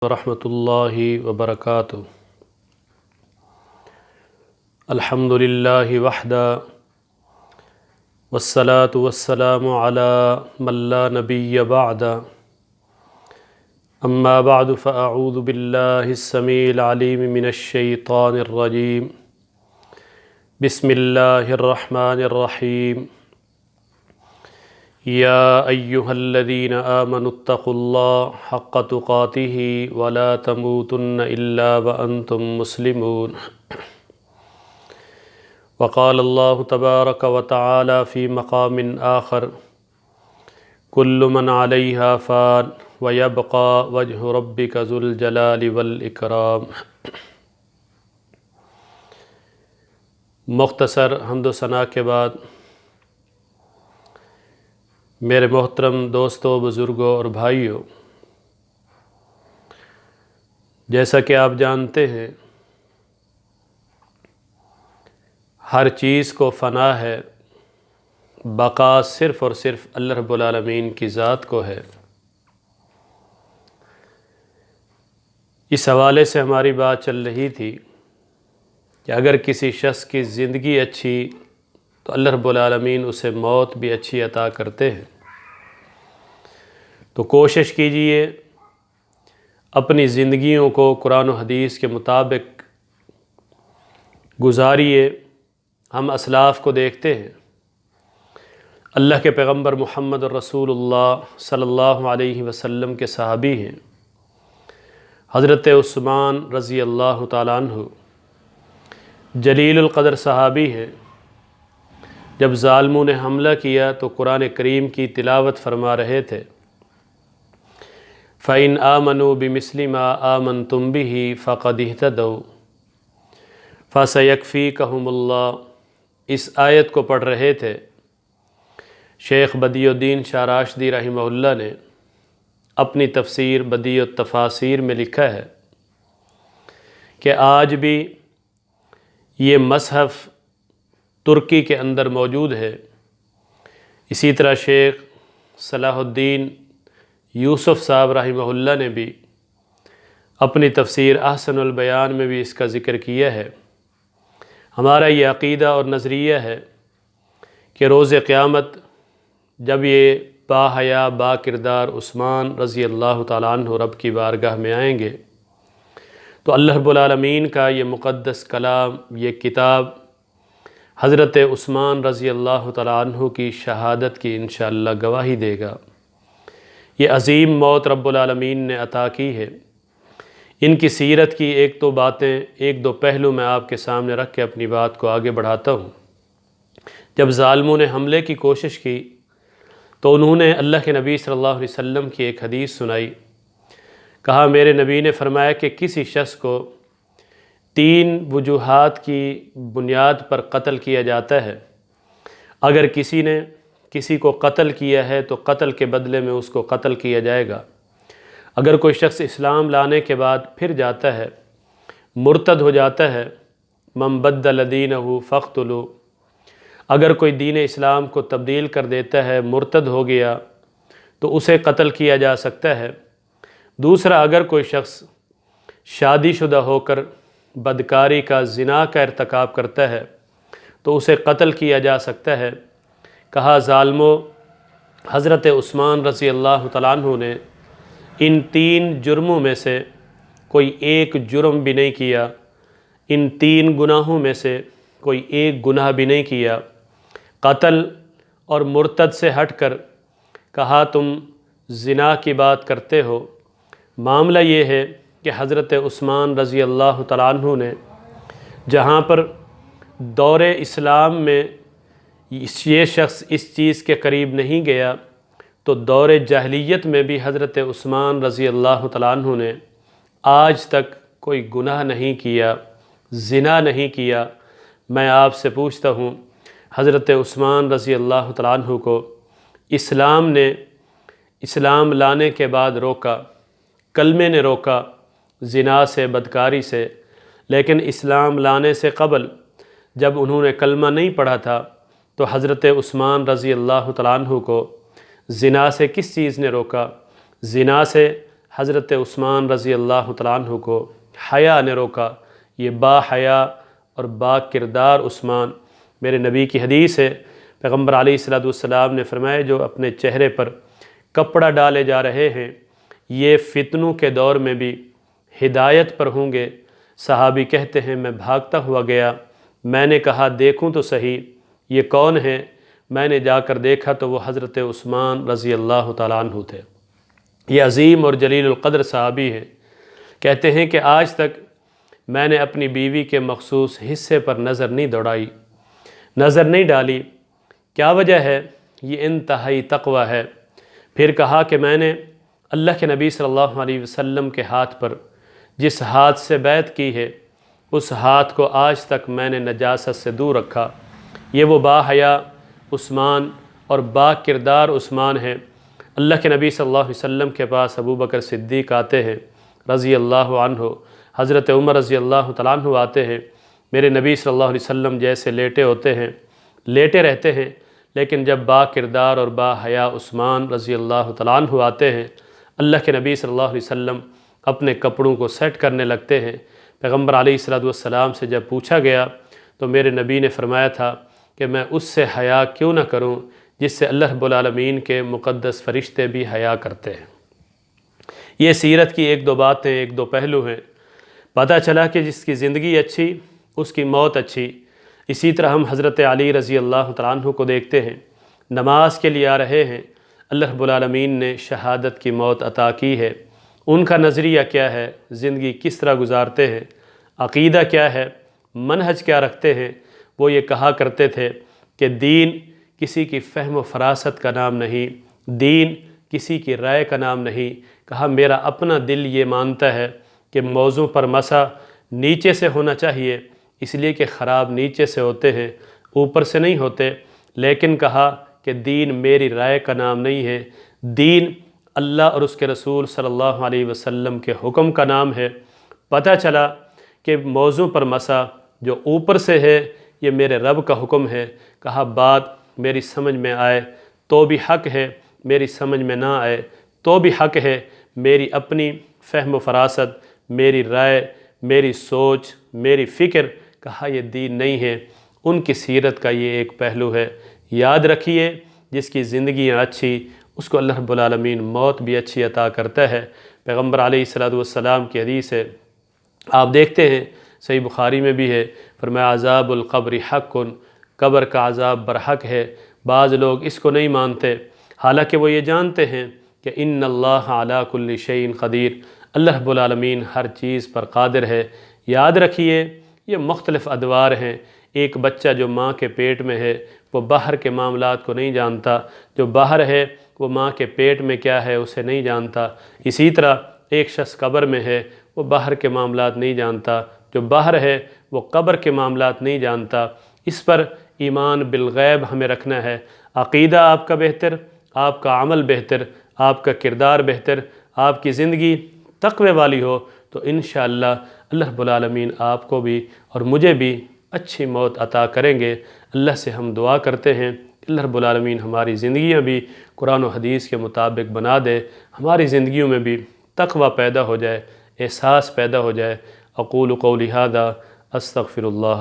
ورحمۃ اللہ وبرکاتہ۔ الحمد للہ وحدہ والصلاة والسلام علی من لا نبی بعدہ، اما بعد فاعوذ باللہ السمیع العلیم من الشیطان الرجیم، بسم اللہ الرحمن الرحیم۔ یا ایہا الذین آمنوا اتقوا اللہ حق تقاتہ ولا تموتن الا وانتم مسلمون۔ وقال اللہ تبارک وتعالی فی مقام آخر، کل من علیہا فان ویبقى وجہ ربک ذو الجلال والاکرام۔ مختصر حمد و ثناء کے بعد میرے محترم دوستوں، بزرگوں اور بھائیوں، جیسا کہ آپ جانتے ہیں ہر چیز کو فنا ہے، بقا صرف اور صرف اللہ رب العالمین کی ذات کو ہے۔ اس حوالے سے ہماری بات چل رہی تھی کہ اگر کسی شخص کی زندگی اچھی تو اللہ رب العالمین اسے موت بھی اچھی عطا کرتے ہیں۔ تو کوشش کیجئے اپنی زندگیوں کو قرآن و حدیث کے مطابق گزاریے۔ ہم اسلاف کو دیکھتے ہیں، اللہ کے پیغمبر محمد الرسول اللہ صلی اللہ علیہ وسلم کے صحابی ہیں، حضرت عثمان رضی اللہ تعالیٰ عنہ جلیل القدر صحابی ہیں۔ جب ظالموں نے حملہ کیا تو قرآن کریم کی تلاوت فرما رہے تھے، فَإِنْ آمَنُوا بِمِثْلِ مَا آمَنْتُمْ بِهِ فَقَدِ اهْتَدَوْا فَسَيَكْفِيكَهُمُ اللَّهُ۔ اس آیت کو پڑھ رہے تھے شیخ بدیع الدین شاہ راشدی رحمہ اللہ نے اپنی تفسیر بدیع التفاسیر میں لکھا ہے کہ آج بھی یہ مصحف ترکی کے اندر موجود ہے۔ اسی طرح شیخ صلاح الدین یوسف صاحب رحمہ اللہ نے بھی اپنی تفسیر احسن البیان میں بھی اس کا ذکر کیا ہے۔ ہمارا یہ عقیدہ اور نظریہ ہے کہ روز قیامت جب یہ با حیا با کردار عثمان رضی اللہ تعالیٰ عنہ رب کی بارگاہ میں آئیں گے تو اللہ رب العالمین کا یہ مقدس کلام، یہ کتاب حضرت عثمان رضی اللہ تعالیٰ عنہ کی شہادت کی انشاءاللہ گواہی دے گا۔ یہ عظیم موت رب العالمین نے عطا کی ہے۔ ان کی سیرت کی ایک دو پہلو میں آپ کے سامنے رکھ کے اپنی بات کو آگے بڑھاتا ہوں۔ جب ظالموں نے حملے کی کوشش کی تو انہوں نے اللہ کے نبی صلی اللہ علیہ وسلم کی ایک حدیث سنائی۔ کہا میرے نبی نے فرمایا کہ کسی شخص کو 3 وجوہات کی بنیاد پر قتل کیا جاتا ہے۔ اگر کسی نے کسی کو قتل کیا ہے تو قتل کے بدلے میں اس کو قتل کیا جائے گا۔ اگر کوئی شخص اسلام لانے کے بعد پھر جاتا ہے، مرتد ہو جاتا ہے، من بدل دینہ فاقتلوا، اگر کوئی دین اسلام کو تبدیل کر دیتا ہے، مرتد ہو گیا تو اسے قتل کیا جا سکتا ہے۔ دوسرا، اگر کوئی شخص شادی شدہ ہو کر بدکاری کا زنا کا ارتکاب کرتا ہے تو اسے قتل کیا جا سکتا ہے۔ کہا ظالموں، حضرت عثمان رضی اللہ تعالیٰ عنہ نے ان 3 جرموں میں سے کوئی ایک جرم بھی نہیں کیا، ان 3 گناہوں میں سے کوئی ایک گناہ بھی نہیں کیا، قتل اور مرتد سے ہٹ کر۔ کہا تم زنا کی بات کرتے ہو۔ معاملہ یہ ہے کہ حضرت عثمان رضی اللہ تعالیٰ عنہ نے جہاں پر دور اسلام میں یہ شخص اس چیز کے قریب نہیں گیا تو دور جاہلیت میں بھی حضرت عثمان رضی اللہ تعالیٰ عنہ نے آج تک کوئی گناہ نہیں کیا، زنا نہیں کیا۔ میں آپ سے پوچھتا ہوں، حضرت عثمان رضی اللہ تعالیٰ عنہ کو اسلام نے اسلام لانے کے بعد روکا، کلمے نے روکا زنا سے، بدکاری سے، لیکن اسلام لانے سے قبل جب انہوں نے کلمہ نہیں پڑھا تھا تو حضرت عثمان رضی اللہ تعالیٰ عنہ کو زنا سے کس چیز نے روکا؟ زنا سے حضرت عثمان رضی اللہ تعالیٰ عنہ کو حیا نے روکا۔ یہ با حیا اور با کردار عثمان، میرے نبی کی حدیث ہے، پیغمبر علیہ الصلوۃ والسلام نے فرمایا جو اپنے چہرے پر کپڑا ڈالے جا رہے ہیں یہ فتنوں کے دور میں بھی ہدایت پر ہوں گے۔ صحابی کہتے ہیں میں بھاگتا ہوا گیا، میں نے کہا دیکھوں تو صحیح یہ کون ہے؟ میں نے جا کر دیکھا تو وہ حضرت عثمان رضی اللہ تعالیٰ عنہ تھے۔ یہ عظیم اور جلیل القدر صحابی ہیں۔ کہتے ہیں کہ آج تک میں نے اپنی بیوی کے مخصوص حصے پر نظر نہیں ڈالی۔ کیا وجہ ہے؟ یہ انتہائی تقوی ہے۔ پھر کہا کہ میں نے اللہ کے نبی صلی اللہ علیہ وسلم کے ہاتھ پر جس ہاتھ سے بیعت کی ہے اس ہاتھ کو آج تک میں نے نجاست سے دور رکھا۔ یہ وہ با حیا عثمان اور با کردار عثمان ہے۔ اللہ کے نبی صلی اللہ علیہ وسلم کے پاس ابو بکر صدیق آتے ہیں رضی اللہ عنہ، حضرت عمر رضی اللہ تعالیٰ عنہ آتے ہیں۔ میرے نبی صلی اللہ علیہ وسلم جیسے لیٹے ہوتے ہیں لیٹے رہتے ہیں، لیکن جب با کردار اور با حیا عثمان رضی اللہ تعالیٰ عنہ آتے ہیں اللہ کے نبی صلی اللہ علیہ وسلم اپنے کپڑوں کو سیٹ کرنے لگتے ہیں۔ پیغمبر علیہ الصلوۃ والسلام سے جب پوچھا گیا تو میرے نبی نے فرمایا تھا کہ میں اس سے حیا کیوں نہ کروں جس سے اللہ رب العالمین کے مقدس فرشتے بھی حیا کرتے ہیں۔ یہ سیرت کی ایک دو باتیں، ایک دو پہلو ہیں۔ پتہ چلا کہ جس کی زندگی اچھی اس کی موت اچھی۔ اسی طرح ہم حضرت علی رضی اللہ تعالیٰ عنہ کو دیکھتے ہیں، نماز کے لیے آ رہے ہیں، اللہ رب العالمین نے شہادت کی موت عطا کی ہے۔ ان کا نظریہ کیا ہے؟ زندگی کس طرح گزارتے ہیں؟ عقیدہ کیا ہے؟ منہج کیا رکھتے ہیں؟ وہ یہ کہا کرتے تھے کہ دین کسی کی فہم و فراست کا نام نہیں، دین کسی کی رائے کا نام نہیں۔ کہا میرا اپنا دل یہ مانتا ہے کہ موضوع پر مسا نیچے سے ہونا چاہیے، اس لیے کہ خراب نیچے سے ہوتے ہیں، اوپر سے نہیں ہوتے۔ لیکن کہا کہ دین میری رائے کا نام نہیں ہے، دین اللہ اور اس کے رسول صلی اللہ علیہ وسلم کے حکم کا نام ہے۔ پتہ چلا کہ موضوع پر مسا جو اوپر سے ہے یہ میرے رب کا حکم ہے۔ کہا بات میری سمجھ میں آئے تو بھی حق ہے، میری سمجھ میں نہ آئے تو بھی حق ہے، میری اپنی فہم و فراست، میری رائے، میری سوچ، میری فکر، کہا یہ دین نہیں ہے۔ ان کی سیرت کا یہ ایک پہلو ہے۔ یاد رکھیے جس کی زندگی اچھی اس کو اللہ رب العالمین موت بھی اچھی عطا کرتا ہے۔ پیغمبر علیہ الصلوۃ والسلام کی حدیث ہے، آپ دیکھتے ہیں صحیح بخاری میں بھی ہے، فرمایا عذاب القبر حق، قبر کا عذاب برحق ہے۔ بعض لوگ اس کو نہیں مانتے، حالانکہ وہ یہ جانتے ہیں کہ ان اللہ علی کل شیء قدیر، اللہ رب العالمین ہر چیز پر قادر ہے۔ یاد رکھیے یہ مختلف ادوار ہیں۔ ایک بچہ جو ماں کے پیٹ میں ہے وہ باہر کے معاملات کو نہیں جانتا، جو باہر ہے وہ ماں کے پیٹ میں کیا ہے اسے نہیں جانتا۔ اسی طرح ایک شخص قبر میں ہے وہ باہر کے معاملات نہیں جانتا، جو باہر ہے وہ قبر کے معاملات نہیں جانتا۔ اس پر ایمان بالغیب ہمیں رکھنا ہے۔ عقیدہ آپ کا بہتر، آپ کا عمل بہتر، آپ کا کردار بہتر، آپ کی زندگی تقوی والی ہو تو انشاءاللہ اللہ رب العالمین آپ کو بھی اور مجھے بھی اچھی موت عطا کریں گے۔ اللہ سے ہم دعا کرتے ہیں کہ اللہ رب العالمین ہماری زندگیاں بھی قرآن و حدیث کے مطابق بنا دے، ہماری زندگیوں میں بھی تقوی پیدا ہو جائے، احساس پیدا ہو جائے۔ اقول قولی ھذا استغفر اللہ۔